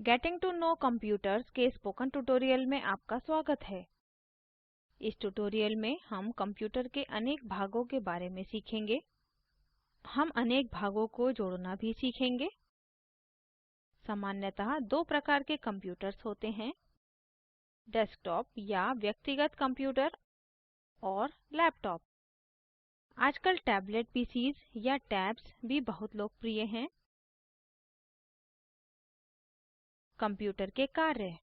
Getting to know computers के spoken tutorial में आपका स्वागत है। इस ट्यूटोरियल में हम कंप्यूटर के अनेक भागों के बारे में सीखेंगे। हम अनेक भागों को जोड़ना भी सीखेंगे। सामान्यतः दो प्रकार के कंप्यूटर्स होते हैं, डेस्कटॉप या व्यक्तिगत कंप्यूटर और लैपटॉप। आजकल टैबलेट पीसीज या टैब्स भी बहुत लोकप्रिय हैं। कंप्यूटर के कार्य।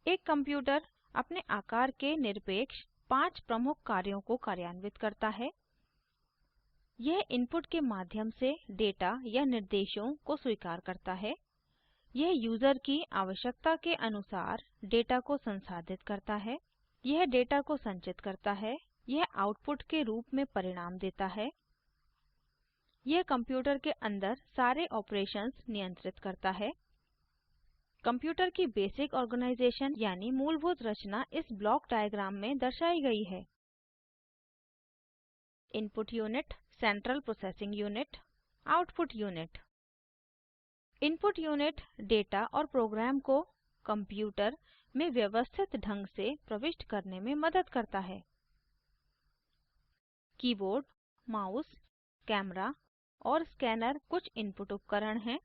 एक कंप्यूटर अपने आकार के निरपेक्ष 5 प्रमुख कार्यों को कार्यान्वित करता है। यह इनपुट के माध्यम से डेटा या निर्देशों को स्वीकार करता है। यह यूज़र की आवश्यकता के अनुसार डेटा को संसाधित करता है। यह डेटा को संचित करता है। यह आउटपुट के रूप में परिणाम देता है। यह कंप्यूटर के अंदर सारे ऑपरेशंस नियंत्रित करता है। कंप्यूटर की बेसिक ऑर्गेनाइजेशन यानी मूलभूत रचना इस ब्लॉक डायग्राम में दर्शाई गई है। Input unit, central processing unit, output unit. Input unit data और प्रोग्राम को कंप्यूटर में व्यवस्थित ढंग से प्रविष्ट करने में मदद करता है। कीबोर्ड, माउस, कैमरा और स्कैनर कुछ इनपुट उपकरण हैं।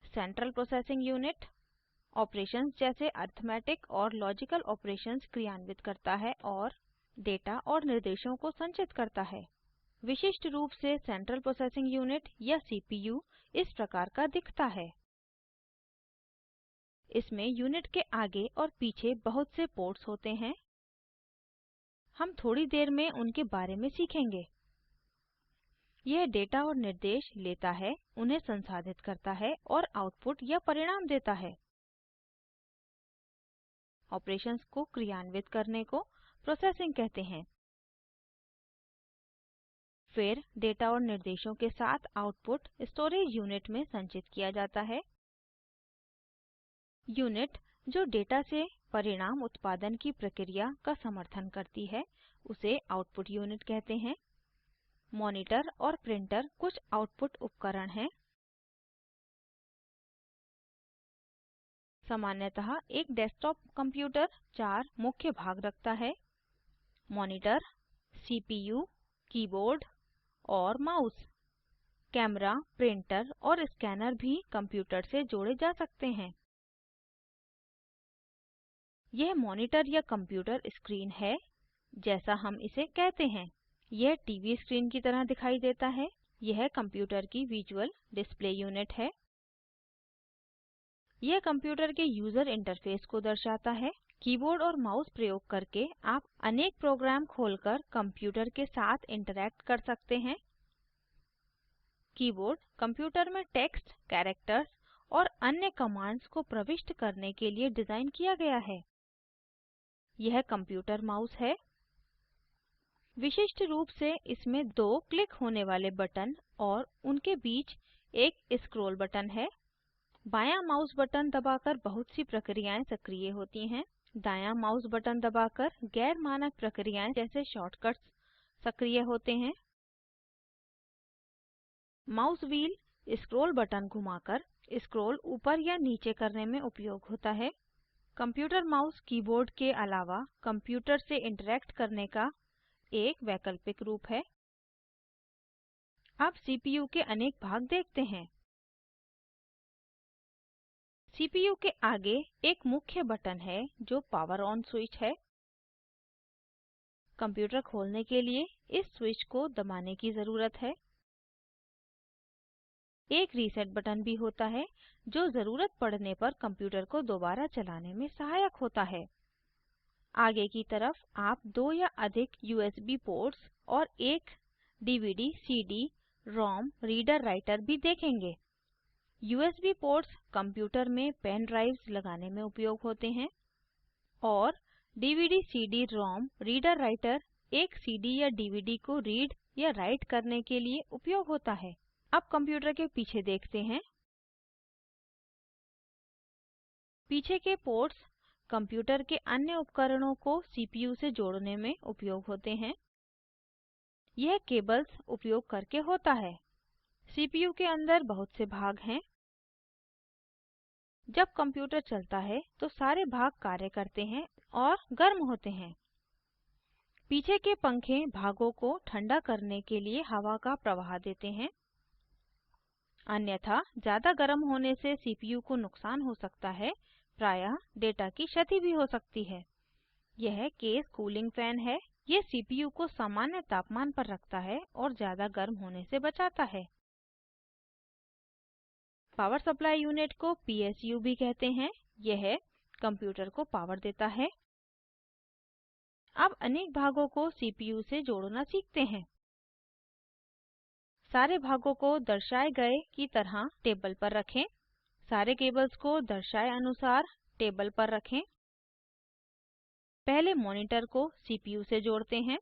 सेंट्रल प्रोसेसिंग यूनिट ऑपरेशंस जैसे अरिथमेटिक और लॉजिकल ऑपरेशंस क्रियान्वित करता है और डेटा और निर्देशों को संचित करता है। विशिष्ट रूप से सेंट्रल प्रोसेसिंग यूनिट या सीपीयू इस प्रकार का दिखता है। इसमें यूनिट के आगे और पीछे बहुत से पोर्ट्स होते हैं। हम थोड़ी देर में उनके बारे में सीखेंगे। यह डेटा और निर्देश लेता है, उन्हें संसाधित करता है और आउटपुट या परिणाम देता है। ऑपरेशंस को क्रियान्वित करने को प्रोसेसिंग कहते हैं। फिर डेटा और निर्देशों के साथ आउटपुट स्टोरेज यूनिट में संचित किया जाता है। यूनिट जो डेटा से परिणाम उत्पादन की प्रक्रिया का समर्थन करती है उसे आउटपुट यूनिट कहते हैं। मॉनिटर और प्रिंटर कुछ आउटपुट उपकरण हैं। सामान्यतः एक डेस्कटॉप कंप्यूटर 4 मुख्य भाग रखता है: मॉनिटर, सीपीयू, कीबोर्ड और माउस। कैमरा, प्रिंटर और स्कैनर भी कंप्यूटर से जोड़े जा सकते हैं। यह मॉनिटर या कंप्यूटर स्क्रीन है, जैसा हम इसे कहते हैं। यह टीवी स्क्रीन की तरह दिखाई देता है। यह कंप्यूटर की विजुअल डिस्प्ले यूनिट है। यह कंप्यूटर के यूज़र इंटरफेस को दर्शाता है। कीबोर्ड और माउस प्रयोग करके आप अनेक प्रोग्राम खोलकर कंप्यूटर के साथ इंटरैक्ट कर सकते हैं। कीबोर्ड कंप्यूटर में टेक्स्ट, कैरेक्टर्स और अन्य कमांड्स को प्रविष्ट करने के लिए डिज़ाइन किया गया है। यह कंप्यूटर माउस है। विशिष्ट रूप से इसमें 2 क्लिक होने वाले बटन और उनके बीच एक स्क्रॉल बटन है। बायां माउस बटन दबाकर बहुत सी प्रक्रियाएं सक्रिय होती हैं। दायां माउस बटन दबाकर गैर मानक प्रक्रियाएं जैसे शॉर्टकट्स सक्रिय होते हैं। माउस व्हील स्क्रॉल बटन घुमाकर स्क्रॉल ऊपर या नीचे करने में उपयोग होता है। कंप्यूटर माउस कीबोर्ड के अलावा कंप्यूटर से इंटरैक्ट करने का एक वैकल्पिक रूप है। अब सीपीयू के अनेक भाग देखते हैं। सीपीयू के आगे एक मुख्य बटन है जो पावर ऑन स्विच है। कंप्यूटर खोलने के लिए इस स्विच को दबाने की ज़रूरत है। एक रीसेट बटन भी होता है जो ज़रूरत पड़ने पर कंप्यूटर को दोबारा चलाने में सहायक होता है। आगे की तरफ आप 2 या अधिक यूएसबी पोर्ट्स और एक DVD, CD, ROM reader writer भी देखेंगे। यूएसबी पोर्ट्स कंप्यूटर में पेन ड्राइव्स लगाने में उपयोग होते हैं और DVD, CD, ROM reader writer एक सीडी या डीवीडी को रीड या राइट करने के लिए उपयोग होता है। अब कंप्यूटर के पीछे देखते हैं। पीछे के पोर्ट्स कंप्यूटर के अन्य उपकरणों को सीपीयू से जोड़ने में उपयोग होते हैं। यह केबल्स उपयोग करके होता है। सीपीयू के अंदर बहुत से भाग हैं। जब कंप्यूटर चलता है तो सारे भाग कार्य करते हैं और गर्म होते हैं। पीछे के पंखे भागों को ठंडा करने के लिए हवा का प्रवाह देते हैं। अन्यथा ज़्यादा गर्म होने से सीपीयू को नुकसान हो सकता है, प्रायः डेटा की क्षति भी हो सकती है। यह केस कूलिंग फैन है। ये सीपीयू को सामान्य तापमान पर रखता है और ज़्यादा गर्म होने से बचाता है। पावर सप्लाई यूनिट को पीएसयू भी कहते हैं। यह कंप्यूटर को पावर देता है। अब अनेक भागों को सीपीयू से जोड़ना सीखते हैं। सारे भागों को दर्शाए गए की तरह टेबल पर रखें। सारे केबल्स को दर्शाए अनुसार टेबल पर रखें। पहले मॉनिटर को सीपीयू से जोड़ते हैं।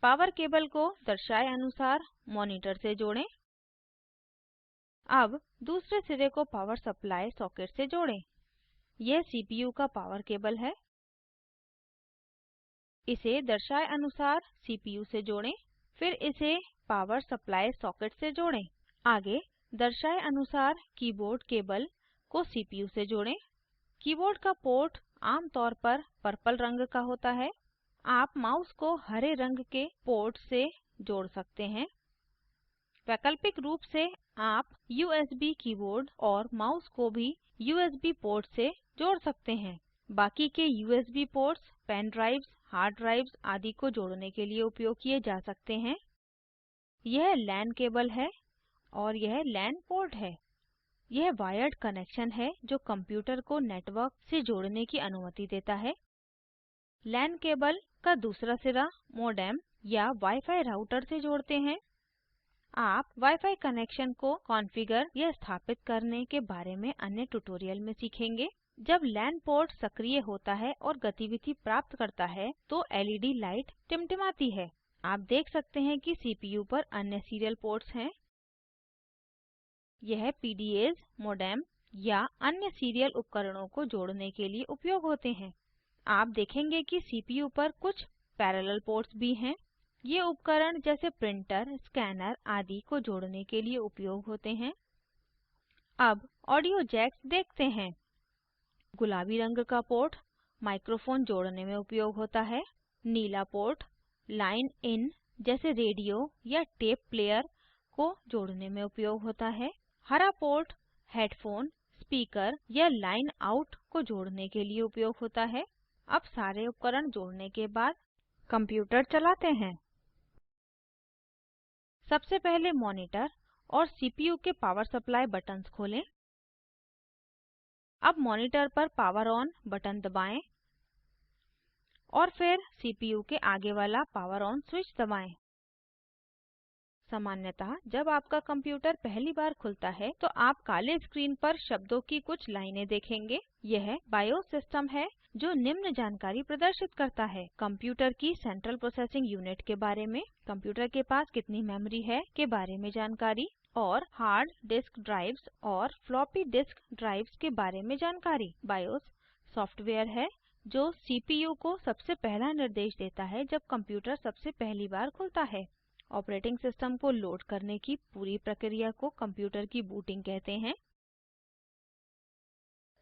पावर केबल को दर्शाए अनुसार मॉनिटर से जोड़ें। अब दूसरे सिरे को पावर सप्लाई सॉकेट से जोड़ें। यह सीपीयू का पावर केबल है। इसे दर्शाए अनुसार सीपीयू से जोड़ें, फिर इसे पावर सप्लाई सॉकेट से जोड़ें। आगे दर्शाए अनुसार कीबोर्ड केबल को सीपीयू से जोड़ें। कीबोर्ड का पोर्ट आमतौर पर पर्पल रंग का होता है। आप माउस को हरे रंग के पोर्ट से जोड़ सकते हैं। वैकल्पिक रूप से आप यूएसबी कीबोर्ड और माउस को भी यूएसबी पोर्ट से जोड़ सकते हैं। बाकी के USB ports pen drives, hard drives आदि को जोड़ने के लिए उपयोग किए जा सकते हैं। यह लैन केबल है और यह लैन पोर्ट है। यह वायर्ड कनेक्शन है जो कंप्यूटर को नेटवर्क से जोड़ने की अनुमति देता है। लैन केबल का दूसरा सिरा मॉडेम या वाईफाई राउटर से जोड़ते हैं। आप वाईफाई कनेक्शन को कॉन्फ़िगर या स्थापित करने के बारे में अन्य ट्यूटोरियल में सीखेंगे। जब लैन पोर्ट सक्रिय होता है और गतिविधि प्राप्त करता है तो एलईडी लाइट टिमटिमाती है। आप देख सकते हैं कि सीपीयू पर अन्य सीरियल पोर्ट्स हैं। यह पीडीएस, मॉडेम या अन्य सीरियल उपकरणों को जोड़ने के लिए उपयोग होते हैं। आप देखेंगे कि सीपीयू पर कुछ पैरेलल पोर्ट्स भी हैं। ये उपकरण जैसे प्रिंटर, स्कैनर आदि को जोड़ने के लिए उपयोग होते हैं। अब ऑडियो जैक्स देखते हैं। गुलाबी रंग का पोर्ट माइक्रोफोन जोड़ने में उपयोग होता है। नीला पोर्ट लाइन इन जैसे रेडियो या टेप प्लेयर को जोड़ने में उपयोग होता है। हरा पोर्ट हेडफोन, स्पीकर या लाइन आउट को जोड़ने के लिए उपयोग होता है। अब सारे उपकरण जोड़ने के बाद कंप्यूटर चलाते हैं। सबसे पहले मॉनिटर और सीपीयू के पावर सप्लाई बटन्स खोलें। अब मॉनिटर पर पावर ऑन बटन दबाएं और फिर सीपीयू के आगे वाला पावर ऑन स्विच दबाएं। सामान्यतः जब आपका कंप्यूटर पहली बार खुलता है तो आप काले स्क्रीन पर शब्दों की कुछ लाइनें देखेंगे। यह बायोस सिस्टम है जो निम्न जानकारी प्रदर्शित करता है। कंप्यूटर की सेंट्रल प्रोसेसिंग यूनिट के बारे में, कंप्यूटर के पास कितनी मेमोरी है के बारे में जानकारी, और हार्ड डिस्क ड्राइव्स और फ्लॉपी डिस्क ड्राइव्स के बारे में जानकारी। बायोस सॉफ्टवेयर है जो सीपीयू को सबसे पहला निर्देश देता है जब कंप्यूटर सबसे पहली बार खुलता है। ऑपरेटिंग सिस्टम को लोड करने की पूरी प्रक्रिया को कंप्यूटर की बूटिंग कहते हैं।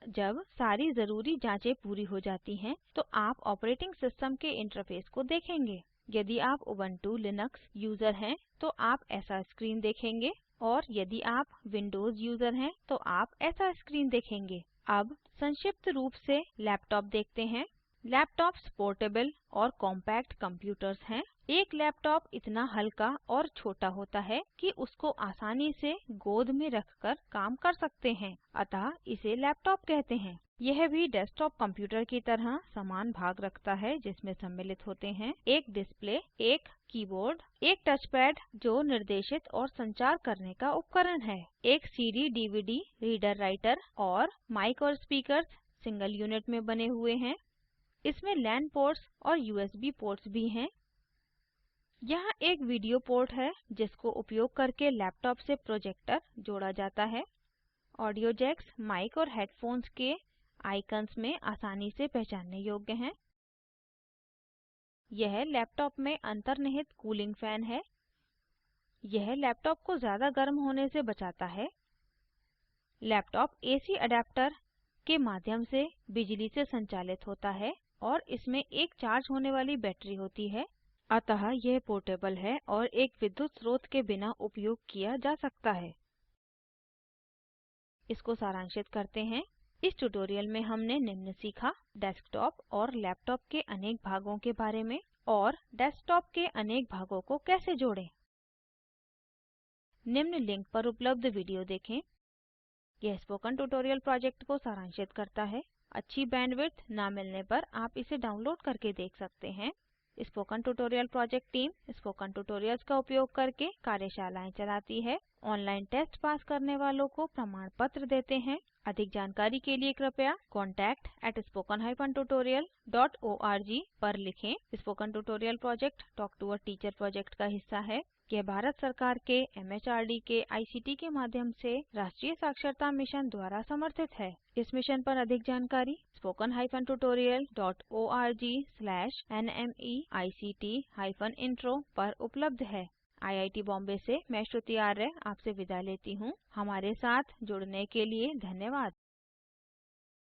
जब सारी ज़रूरी जांचें पूरी हो जाती हैं तो आप ऑपरेटिंग सिस्टम के इंटरफ़ेस को देखेंगे। यदि आप उबंटू लिनक्स यूज़र हैं तो आप ऐसा स्क्रीन देखेंगे, और यदि आप विंडोज़ यूज़र हैं तो आप ऐसा स्क्रीन देखेंगे। अब संक्षिप्त रूप से लैपटॉप देखते हैं। लैपटॉप्स पोर्टेबल और कॉम्पैक्ट कंप्यूटर्स हैं। एक लैपटॉप इतना हल्का और छोटा होता है कि उसको आसानी से गोद में रखकर काम कर सकते हैं, अतः इसे लैपटॉप कहते हैं। यह भी डेस्कटॉप कंप्यूटर की तरह समान भाग रखता है जिसमें सम्मिलित होते हैं एक डिस्प्ले, एक कीबोर्ड, एक टचपैड जो निर्देशित और संचार करने का उपकरण है, एक सीडी डीवीडी रीडर राइटर, और माइक और स्पीकर्स सिंगल यूनिट में बने हुए हैं। इसमें लैन पोर्ट्स और यूएसबी पोर्ट्स भी हैं। यहाँ एक वीडियो पोर्ट है जिसको उपयोग करके लैपटॉप से प्रोजेक्टर जोड़ा जाता है। ऑडियो जैक्स माइक और हेडफोन्स के आइकन्स में आसानी से पहचानने योग्य हैं। यह लैपटॉप में अंतर्निहित कूलिंग फैन है। यह लैपटॉप को ज़्यादा गर्म होने से बचाता है। लैपटॉप AC अडेप्टर के माध्यम से बिजली से संचालित होता है और इसमें एक चार्ज होने वाली बैटरी होती है, अतः यह पोर्टेबल है और एक विद्युत स्रोत के बिना उपयोग किया जा सकता है। इसको सारांशित करते हैं। इस ट्यूटोरियल में हमने निम्न सीखा: डेस्कटॉप और लैपटॉप के अनेक भागों के बारे में और डेस्कटॉप के अनेक भागों को कैसे जोड़ें। निम्न लिंक पर उपलब्ध वीडियो देखें। यह स्पोकन ट्यूटोरियल प्रोजेक्ट को सारांशित करता है। अच्छी बैंडविड्थ ना मिलने पर आप इसे डाउनलोड करके देख सकते हैं। Spoken tutorial project team spoken tutorials का उपयोग करके कार्यशालाएं चलाती है। ऑनलाइन टेस्ट पास करने वालों को प्रमाण पत्र देते हैं। अधिक जानकारी के लिए कृपया contact@spoken-tutorial.org पर लिखें। Spoken tutorial project talk to a teacher project का हिस्सा है। यह भारत सरकार के MHRD के ICT के माध्यम से राष्ट्रीय साक्षरता मिशन द्वारा समर्थित है। इस मिशन पर अधिक जानकारी spoken-tutorial.org/nmeict-इंट्रो पर उपलब्ध है। IIT बॉम्बे से मैं श्रुति आर्य आपसे विदा लेती हूँ। हमारे साथ जुड़ने के लिए धन्यवाद।